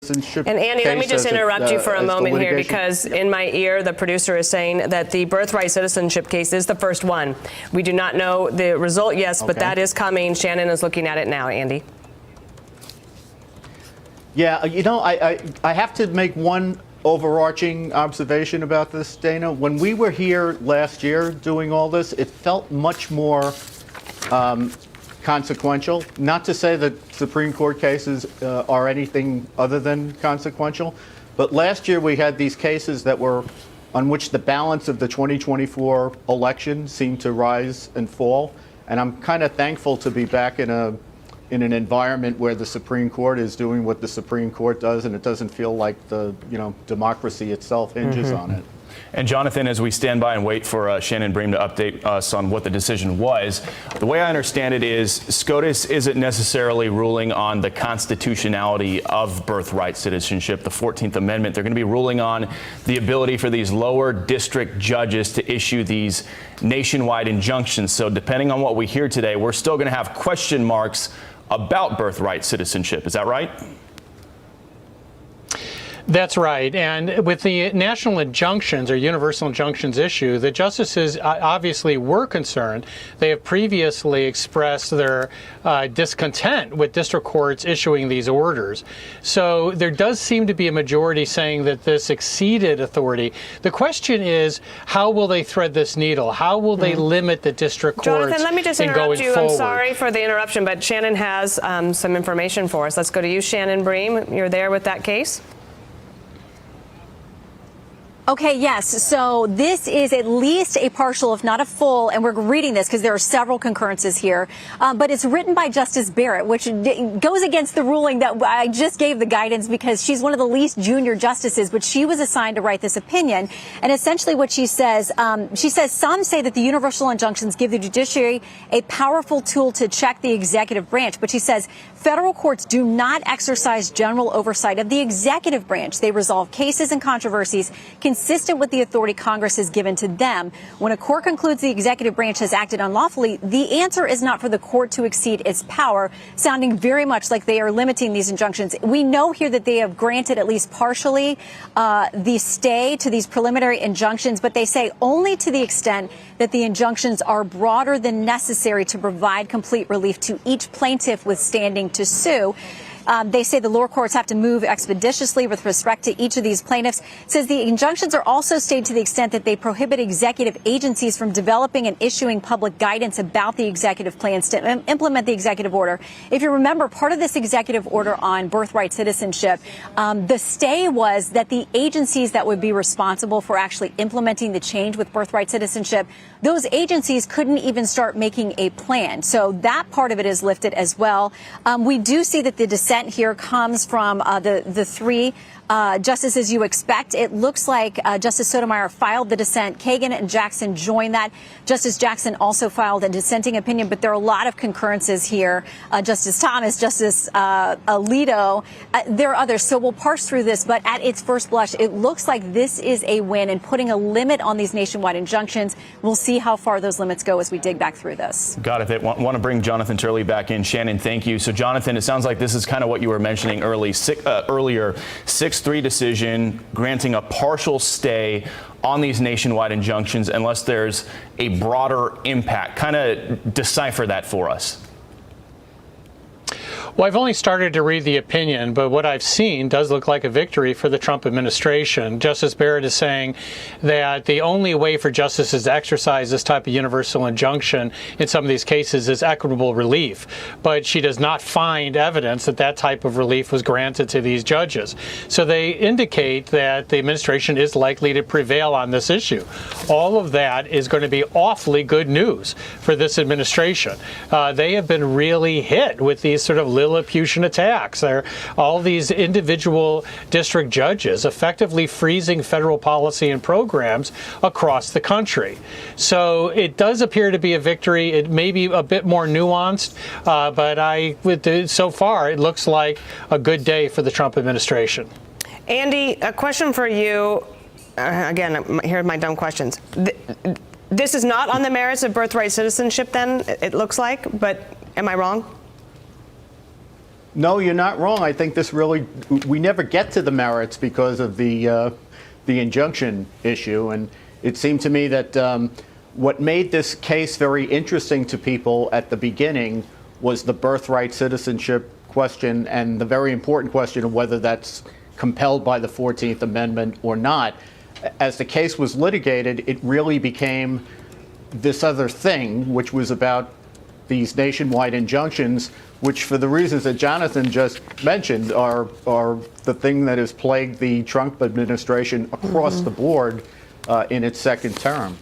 citizenship. And Andy, let me just interrupt you for a moment here, because in my ear, the producer is saying that the birthright citizenship case is the first one. We do not know the result, yes, but that is coming. Shannon is looking at it now, Andy. Yeah, you know, I have to make one overarching observation about this, Dana. When we were here last year doing all this, it felt much more consequential. Not to say that Supreme Court cases are anything other than consequential, but last year we had these cases that were on which the balance of the 2024 election seemed to rise and fall. And I'm kind of thankful to be back in an environment where the Supreme Court is doing what the Supreme Court does, and it doesn't feel like the democracy itself hinges on it. And Jonathan, as we stand by and wait for Shannon Bream to update us on what the decision was, the way I understand it is SCOTUS isn't necessarily ruling on the constitutionality of birthright citizenship, the 14th Amendment. They're going to be ruling on the ability for these lower district judges to issue these nationwide injunctions. So depending on what we hear today, we're still going to have question marks about birthright citizenship. Is that right? That's right. And with the national injunctions or universal injunctions issue, the justices obviously were concerned. They have previously expressed their discontent with district courts issuing these orders. So there does seem to be a majority saying that this exceeded authority. The question is, how will they thread this needle? How will they limit the district courts? Jonathan, let me just interrupt you. I'm sorry for the interruption, but Shannon has some information for us. Let's go to you, Shannon Bream. You're there with that case? Okay, yes. So this is at least a partial, if not a full, and we're reading this because there are several concurrences here, but it's written by Justice Barrett, which goes against the ruling that I just gave the guidance because she's one of the least junior justices, but she was assigned to write this opinion. And essentially what she says some say that the universal injunctions give the judiciary a powerful tool to check the executive branch, but she says federal courts do not exercise general oversight of the executive branch. They resolve cases and controversies consistent with the authority Congress has given to them. When a court concludes the executive branch has acted unlawfully, the answer is not for the court to exceed its power, sounding very much like they are limiting these injunctions. We know here that they have granted at least partially the stay to these preliminary injunctions, but they say only to the extent that the injunctions are broader than necessary to provide complete relief to each plaintiff with standing to sue. They say the lower courts have to move expeditiously with respect to each of these plaintiffs. It says the injunctions are also stayed to the extent that they prohibit executive agencies from developing and issuing public guidance about the executive plans to implement the executive order. If you remember, part of this executive order on birthright citizenship, the stay was that the agencies that would be responsible for actually implementing the change with birthright citizenship, those agencies couldn't even start making a plan. So that part of it is lifted as well. We do see that the dissent here comes from the three justices you expect. It looks like Justice Sotomayor filed the dissent. Kagan and Jackson joined that. Justice Jackson also filed a dissenting opinion, but there are a lot of concurrences here. Justice Thomas, Justice Alito, there are others. So we'll parse through this, but at its first blush, it looks like this is a win in putting a limit on these nationwide injunctions. We'll see how far those limits go as we dig back through this. Got it. Want to bring Jonathan Turley back in. Shannon, thank you. So, Jonathan, it sounds like this is kind of what you were mentioning earlier. 6-3 decision granting a partial stay on these nationwide injunctions unless there's a broader impact. Kind of decipher that for us. Well, I've only started to read the opinion, but what I've seen does look like a victory for the Trump administration. Justice Barrett is saying that the only way for justices to exercise this type of universal injunction in some of these cases is equitable relief. But she does not find evidence that that type of relief was granted to these judges. So they indicate that the administration is likely to prevail on this issue. All of that is going to be awfully good news for this administration. They have been really hit with these sort of Lilliputian attacks. There are all these individual district judges effectively freezing federal policy and programs across the country. So it does appear to be a victory. It may be a bit more nuanced, but so far it looks like a good day for the Trump administration. Andy, a question for you. Again, here are my dumb questions. This is not on the merits of birthright citizenship then, it looks like, but am I wrong? No, you're not wrong. I think this really, we never get to the merits because of the injunction issue. And it seemed to me that what made this case very interesting to people at the beginning was the birthright citizenship question and the very important question of whether that's compelled by the 14th Amendment or not. As the case was litigated, it really became this other thing, which was about these nationwide injunctions, which, for the reasons that Jonathan just mentioned, are the thing that has plagued the Trump administration across the board in its second term.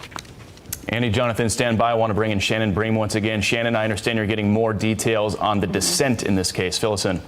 Andy, Jonathan, stand by. I want to bring in Shannon Bream once again. Shannon, I understand you're getting more details on the dissent in this case. Fill us in.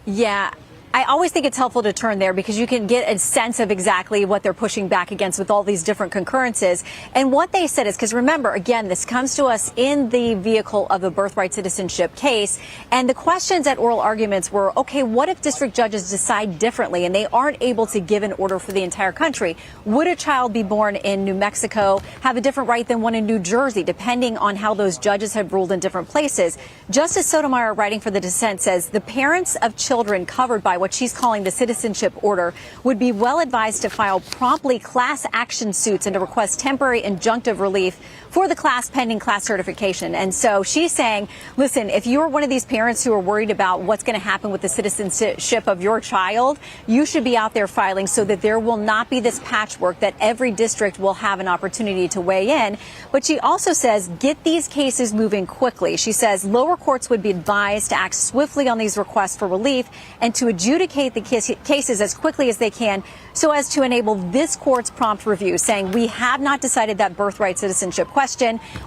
Yeah. I always think it's helpful to turn there because you can get a sense of exactly what they're pushing back against with all these different concurrences. And what they said is, because remember, again, this comes to us in the vehicle of the birthright citizenship case. And the questions at oral arguments were, OK, what if district judges decide differently and they aren't able to give an order for the entire country? Would a child be born in New Mexico have a different right than one in New Jersey, depending on how those judges have ruled in different places? Justice Sotomayor, writing for the dissent, says the parents of children covered by what she's calling the citizenship order would be well advised to file promptly class action suits and to request temporary injunctive relief for the class pending class certification. And so she's saying, listen, if you're one of these parents who are worried about what's going to happen with the citizenship of your child, you should be out there filing so that there will not be this patchwork, that every district will have an opportunity to weigh in. But she also says, get these cases moving quickly. She says lower courts would be advised to act swiftly on these requests for relief and to adjudicate the cases as quickly as they can so as to enable this court's prompt review, saying we have not decided that birthright citizenship question.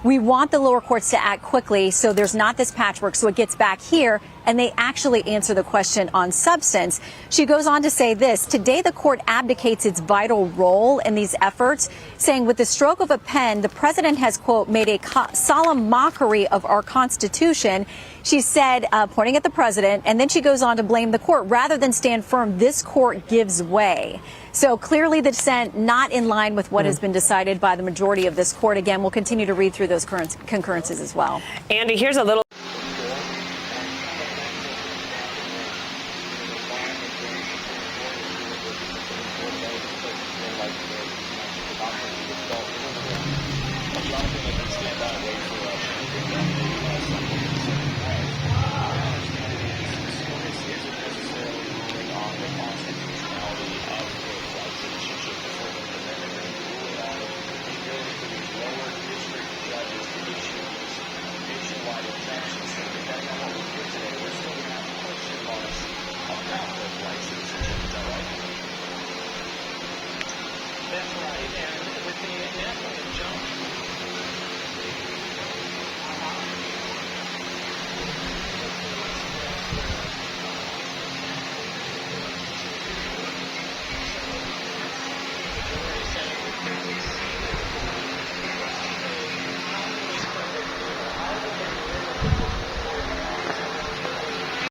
We want the lower courts to act quickly so there's not this patchwork, so it gets back here and they actually answer the question on substance. She goes on to say this: today the court abdicates its vital role in these efforts, saying with the stroke of a pen, the president has, quote, made a solemn mockery of our Constitution. She said, pointing at the president, and then she goes on to blame the court. Rather than stand firm, this court gives way. So clearly the dissent not in line with what has been decided by the majority of this court. Again, we'll continue to read through those concurrences as well. Andy, here's a little.